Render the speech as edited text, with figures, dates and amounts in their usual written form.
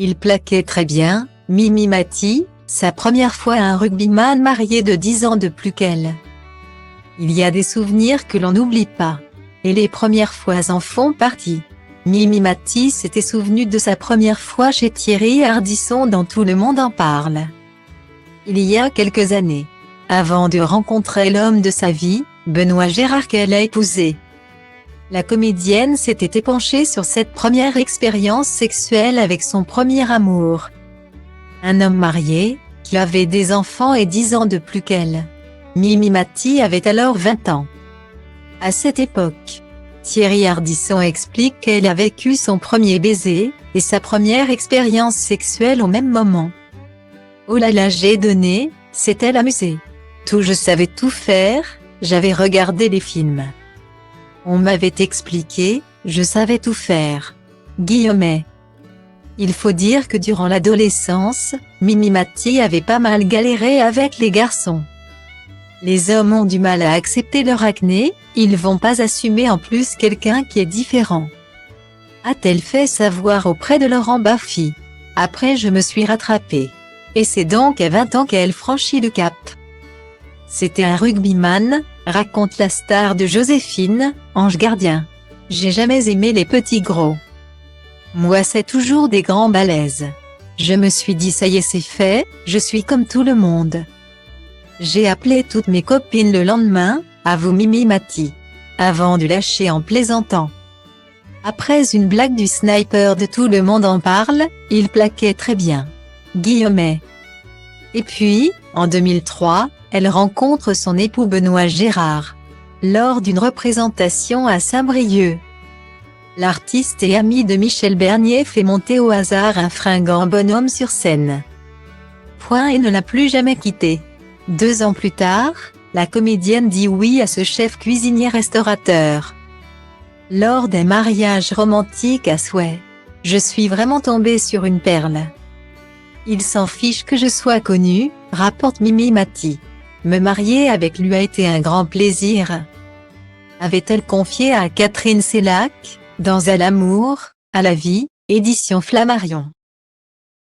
Il plaquait très bien, Mimi Mati, sa première fois à un rugbyman marié de 10 ans de plus qu'elle. Il y a des souvenirs que l'on n'oublie pas. Et les premières fois en font partie. Mimi Mati s'était souvenue de sa première fois chez Thierry Ardisson dans Tout le monde en parle. Il y a quelques années. Avant de rencontrer l'homme de sa vie, Benoît Gérard qu'elle a épousé. La comédienne s'était épanchée sur cette première expérience sexuelle avec son premier amour. Un homme marié, qui avait des enfants et 10 ans de plus qu'elle. Mimi Mati avait alors 20 ans. À cette époque, Thierry Ardisson explique qu'elle a vécu son premier baiser, et sa première expérience sexuelle au même moment. Oh là là, j'ai donné, s'est-elle amusée. Je savais tout faire, j'avais regardé les films. On m'avait expliqué, je savais tout faire. Guillaumet. Il faut dire que durant l'adolescence, Mimi Mati avait pas mal galéré avec les garçons. Les hommes ont du mal à accepter leur acné, ils vont pas assumer en plus quelqu'un qui est différent. A-t-elle fait savoir auprès de Laurent Baffy. Après je me suis rattrapée. Et c'est donc à 20 ans qu'elle franchit le cap. C'était un rugbyman, raconte la star de Joséphine, Ange Gardien. J'ai jamais aimé les petits gros. Moi c'est toujours des grands balèzes. Je me suis dit ça y est c'est fait, je suis comme tout le monde. J'ai appelé toutes mes copines le lendemain, avoue Mimi Mati. Avant de lâcher en plaisantant. Après une blague du sniper de Tout le monde en parle, il plaquait très bien. Guillaumet. Et puis, en 2003, elle rencontre son époux Benoît Gérard. Lors d'une représentation à Saint-Brieuc. L'artiste et ami de Michel Bernier fait monter au hasard un fringant bonhomme sur scène. Point et ne l'a plus jamais quitté. 2 ans plus tard, la comédienne dit oui à ce chef cuisinier-restaurateur. Lors d'un mariage romantique à souhait. Je suis vraiment tombée sur une perle. Il s'en fiche que je sois connue, rapporte Mimi Mati. Me marier avec lui a été un grand plaisir. Avait-elle confié à Catherine Sellac, dans À l'amour, à la vie, édition Flammarion.